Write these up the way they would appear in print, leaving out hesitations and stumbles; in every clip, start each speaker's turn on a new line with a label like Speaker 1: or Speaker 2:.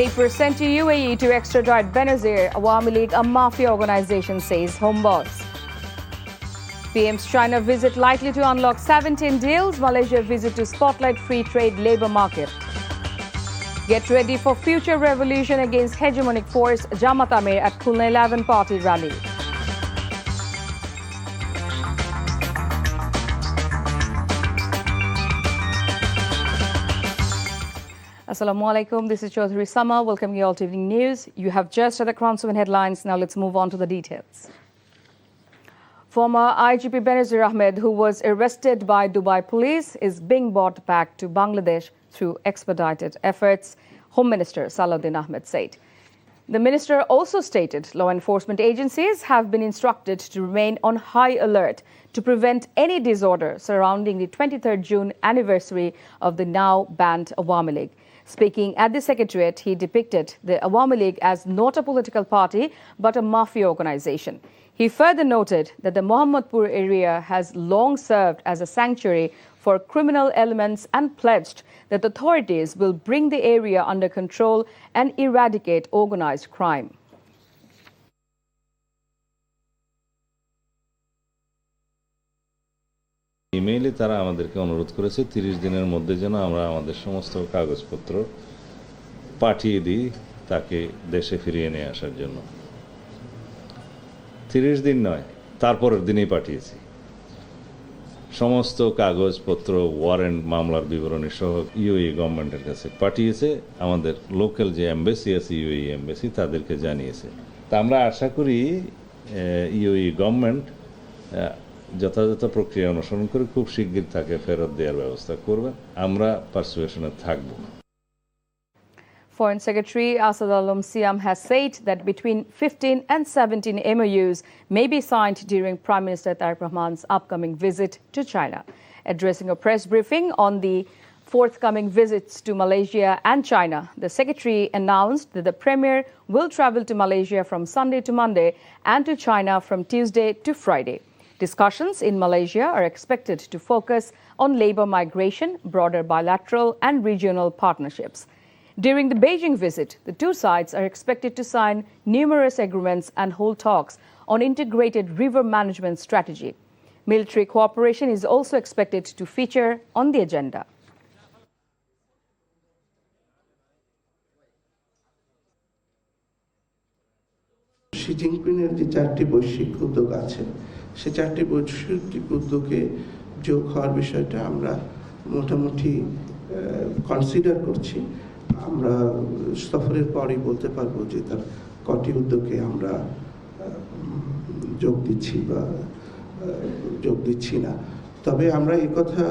Speaker 1: Paper sent to UAE to extradite Benazir. Awami League, a mafia organization, says home boss. PM's China visit likely to unlock 17 deals. Malaysia visit to spotlight free trade labour market. Get ready for future revolution against hegemonic force. Jamaat Amir at Khulna 11 party rally. Assalamu alaikum. This is Chaudhry Sama. Welcome you all to Evening News. You have just read the Crown 7 headlines. Now let's move on to the details. Former IGP Benazir Ahmed, who was arrested by Dubai police, is being brought back to Bangladesh through expedited efforts, Home Minister Salahuddin Ahmed said. The minister also stated law enforcement agencies have been instructed to remain on high alert to prevent any disorder surrounding the 23rd June anniversary of the now banned Awami League. Speaking at the Secretariat, he depicted the Awami League as not a political party but a mafia organization. He further noted that the Mohammadpur area has long served as a sanctuary for criminal elements and pledged that authorities will bring the area under control and eradicate organized crime.
Speaker 2: ইমেইলে তারা আমাদেরকে অনুরোধ করেছে 30 দিনের মধ্যে যেন আমরা আমাদের সমস্ত কাগজপত্র পাঠিয়ে দিই তাকে দেশে ফিরিয়ে নিয়ে আসার জন্য। 30 দিন নয়, তারপরের দিনেই পাঠিয়েছি। সমস্ত কাগজপত্র, ওয়ারেন্ট, মামলার বিবরণী সহ ইউএই গভর্নমেন্টের কাছে পাঠিয়েছে। আমাদের লোকাল যে এমবাসি আছে, ইউএই এমবাসি, তাদেরকে জানিয়েছে। তা আমরা আশা করি ইউএই গভর্নমেন্ট যথাযথ প্রক্রিয়া অনুসরণ করে খুব শিগগির তাকে ফেরত দেওয়ার ব্যবস্থা করবেন। আমরা পারসুয়েশনে থাকব।
Speaker 1: Foreign Secretary Asad Alam Siam has said that between 15 and 17 MOUs may be signed during Prime Minister Tariq Rahman's upcoming visit to China. Addressing a press briefing on the forthcoming visits to Malaysia and China, the Secretary announced that the Premier will travel to Malaysia from Sunday to Monday and to China from Tuesday to Friday. Discussions in Malaysia are expected to focus on labour migration, broader bilateral and regional partnerships. During the Beijing visit, the two sides are expected to sign numerous agreements and hold talks on integrated river management strategy. Military cooperation is also expected to feature on the agenda.
Speaker 3: Xi জিনপিংয়ের যে 4টি বৈশ্বিক উদ্যোগ আছে, সে 4টি বৈশ্বিক উদ্যোগে যোগ হওয়ার বিষয়টা আমরা মোটামুটি কনসিডার করছি। আমরা সফরের পরই বলতে পারবো যে তার কটি উদ্যোগে আমরা যোগ দিচ্ছি বা যোগ দিচ্ছি না। তবে আমরা এই কথা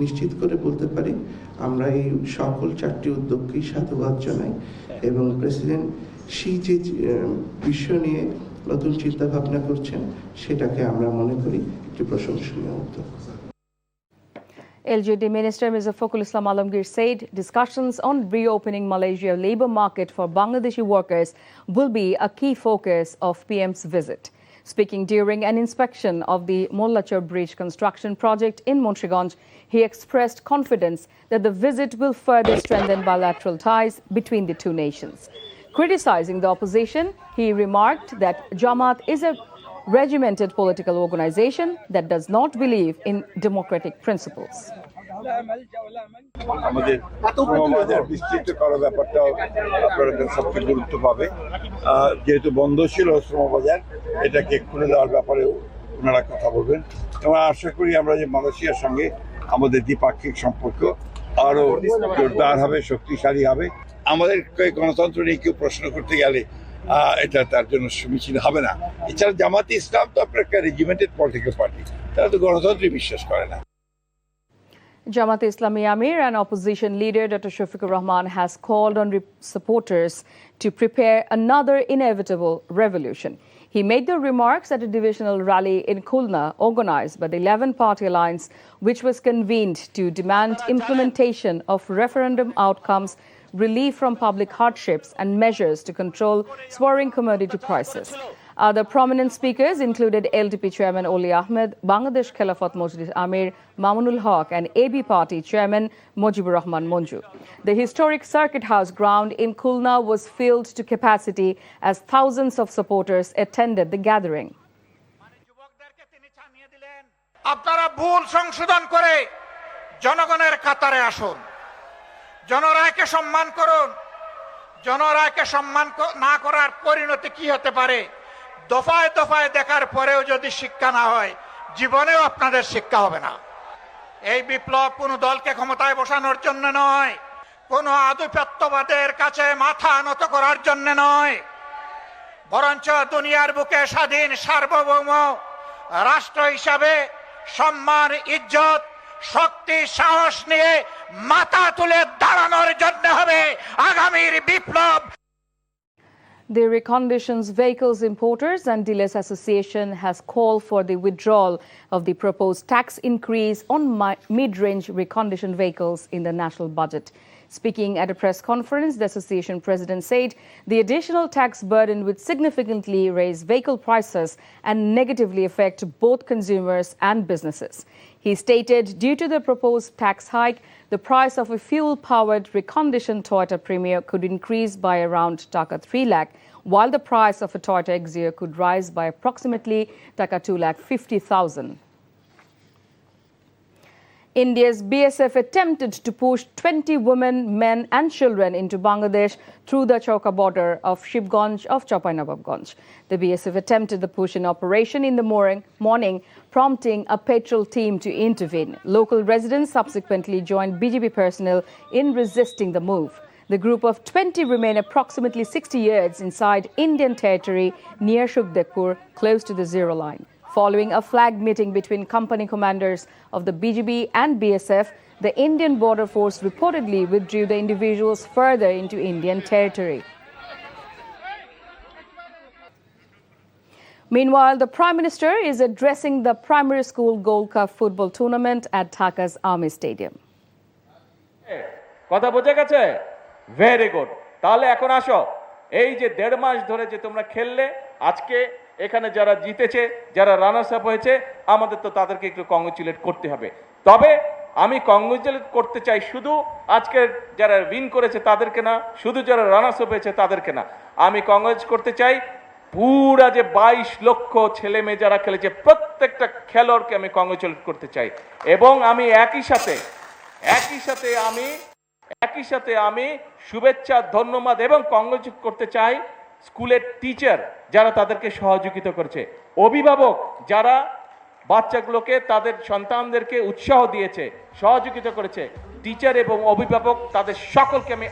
Speaker 3: নিশ্চিত করে বলতে পারি, আমরা এই সকল 4টি উদ্যোগকেই সাধুবাদ জানাই এবং প্রেসিডেন্ট শি যে বিষয় নিয়ে নতুন চিন্তা ভাবনা করছেন সেটাকে আমরা মনে করি একটি প্রশংসনীয় উদ্যোগ।
Speaker 1: LGD Minister Mr. Fakul Islam Alamgir said discussions on reopening Malaysia labour market for Bangladeshi workers will be a key focus of PM's visit. Speaking during an inspection of the Mollachar Bridge construction project in Montreganj, he expressed confidence that the visit will further strengthen bilateral ties between the two nations. Criticizing the opposition, he remarked that Jamaat is a regimented political organization that does not believe in democratic principles.
Speaker 4: আমাদের শ্রমবাজার বিস্তৃত করার ব্যাপারটা আপনারা সবচেয়ে গুরুত্ব পাবে। যেহেতু বন্ধ ছিল শ্রমবাজার, এটাকে খুলে দেওয়ার ব্যাপারে ওনারা কথা বলবেন এবং আশা করি আমরা যে মালয়েশিয়ার সঙ্গে আমাদের দ্বিপাক্ষিক সম্পর্ক আরো জোরদার হবে, শক্তিশালী হবে। আমাদের গণতন্ত্র নিয়ে কেউ প্রশ্ন করতে গেলে এটা তার জন্য সমীচীন হবে না। এছাড়া জামাতে ইসলাম তো আপনার একটা রেজিমেন্টেড পলিটিক্যাল পার্টি, তারা তো গণতন্ত্রে বিশ্বাস করে না।
Speaker 1: Jamaat Islami Amir and opposition leader Dr. Shafiqur Rahman has called on supporters to prepare another inevitable revolution. He made the remarks at a divisional rally in Khulna organized by the 11-party alliance, which was convened to demand implementation of referendum outcomes, relief from public hardships and measures to control soaring commodity prices. Other prominent speakers included LDP Chairman Oli Ahmed, Bangladesh Khilafat Mojlis Amir Mamunul Haq, and AB Party Chairman Mujibur Rahman Monju. The historic Circuit House ground in Khulna was filled to capacity as thousands of supporters attended the gathering.
Speaker 5: আপনারা ভুল সংশোধন করে জনগণের কাতারে আসুন, জনরায়কে সম্মান করুন। জনরায়কে সম্মান না করার পরিণতি কি হতে পারে দফায় দফায় দেখার পরেও যদি শিক্ষা না হয়, জীবনেও আপনাদের শিক্ষা হবে না। এই বিপ্লব কোনো দলকে ক্ষমতায় বসানোর জন্য নয়, কোনো আধিপত্যবাদের কাছে মাথা নত করার জন্য নয়, বরঞ্চ দুনিয়ার বুকে স্বাধীন সার্বভৌম রাষ্ট্র হিসাবে সম্মান, ইজ্জত, শক্তি, সাহস নিয়ে মাথা তুলে দাঁড়ানোর জন্য হবে আগামীর বিপ্লব।
Speaker 1: The Reconditions Vehicles Importers and Dealers Association has called for the withdrawal of the proposed tax increase on mid-range reconditioned vehicles in the national budget. Speaking at a press conference, the association president said the additional tax burden would significantly raise vehicle prices and negatively affect both consumers and businesses. He stated due to the proposed tax hike, the price of a fuel-powered reconditioned Toyota Premier could increase by around Taka 3 lakh, while the price of a Toyota Exia could rise by approximately Taka 2,50,000. India's BSF attempted to push 20 women, men and children into Bangladesh through the Chowka border of Shibganj of Chapainababganj. The BSF attempted the push in operation in the morning, prompting a patrol team to intervene. Local residents subsequently joined BJP personnel in resisting the move. The group of 20 remain approximately 60 yards inside Indian territory near Shukdekpur, close to the zero line. Following a flag meeting between company commanders of the BGB and BSF, the Indian Border Force reportedly withdrew the individuals further into Indian territory. Meanwhile, the Prime Minister is addressing the Primary School Gold Cup football tournament at Dhaka's Army Stadium.
Speaker 6: কথা বোঝা গেছে? Very good. তাহলে এখন আসো, এই যে 1.5 মাস ধরে যে তোমরা খেললে, আজকে এখানে যারা জিতেছে, যারা রানার্স আপ হয়েছে, আমাদের তো তাদেরকে একটু কংগ্রেচুলেট করতে হবে। তবে আমি কংগ্রেচুলেট করতে চাই শুধু আজকে যারা উইন করেছে তাদেরকে না, শুধু যারা রানার্স আপ হয়েছে তাদেরকে না, আমি কংগ্রেচ করতে চাই পুরা যে 22 লক্ষ ছেলে মেয়ে যারা খেলেছে প্রত্যেকটা খেলোয়াড়কে আমি কংগ্রেচুলেট করতে চাই। এবং আমি একই সাথে আমি শুভেচ্ছা, ধন্যবাদ এবং কংগ্রেচুলেট করতে চাই স্কুলের টিচার যারা তাদেরকে সহযোগিতা করেছে, অভিভাবক যারা বাচ্চাগুলোকে তাদের সন্তানদেরকে উৎসাহ দিয়েছে, সহযোগিতা করেছে, টিচার এবং অভিভাবক তাদের সকলকে আমি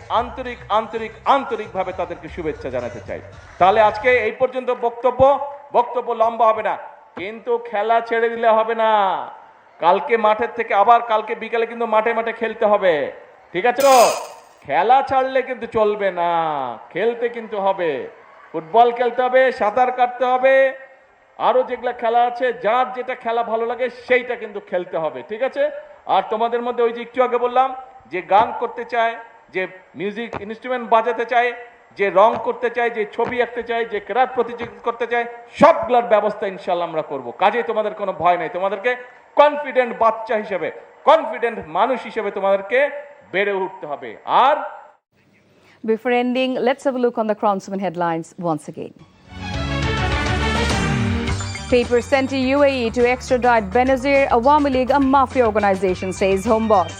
Speaker 6: আন্তরিকভাবে তাদেরকে শুভেচ্ছা জানাতে চাই। তাহলে আজকে এই পর্যন্ত বক্তব্য লম্বা হবে না, কিন্তু খেলা ছেড়ে দিলে হবে না। কালকে মাঠের থেকে আবার কালকে বিকালে কিন্তু মাঠে খেলতে হবে, ঠিক আছে? খেলা ছাড়লে কিন্তু চলবে না, খেলতে কিন্তু হবে। ফুটবল খেলতে হবে, সাঁতার কাটতে হবে, আরো যেগুলা খেলা আছে, যার যেটা খেলা ভালো লাগে সেইটা কিন্তু খেলতে হবে, ঠিক আছে? আর তোমাদের মধ্যে ওই যে একটু আগে বললাম যে গান করতে চায়, যে মিউজিক ইনস্ট্রুমেন্ট বাজাতে চায়, যে রং করতে চায়, যে ছবি আঁকতে চায়, যে ক্রাফট প্রতিযোগিতা করতে চায়, সবগুলোর ব্যবস্থা ইনশাআল্লাহ আমরা করব। কাজে তোমাদের কোনো ভয় নাই, তোমাদেরকে কনফিডেন্ট বাচ্চা হিসেবে, কনফিডেন্ট মানুষ হিসেবে তোমাদেরকে বেড়ে উঠতে হবে। আর
Speaker 1: Before ending, let's have a look on the Crown 7 headlines once again. Papers sent to UAE to extradite Benazir, Awami League, a mafia organization, says Home Boss.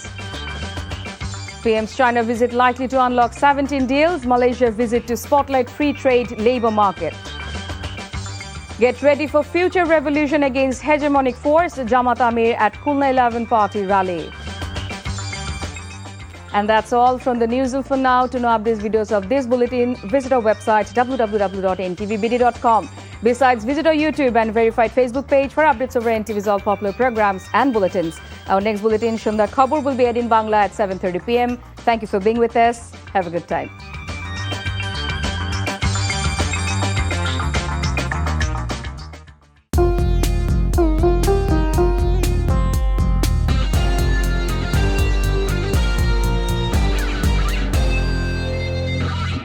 Speaker 1: PM's China visit likely to unlock 17 deals. Malaysia visit to spotlight free trade labor market. Get ready for future revolution against hegemonic force, Jamaat Amir at Khulna 11 party rally. And that's all from the newsroom for now. To know updates videos of this bulletin, visit our website www.ntvbd.com. Besides, visit our YouTube and verified Facebook page for updates over NTV's all popular programs and bulletins. Our next bulletin, Shundar Khabur, will be aired in Bangla at 7:30 p.m. Thank you for being with us. Have a good time.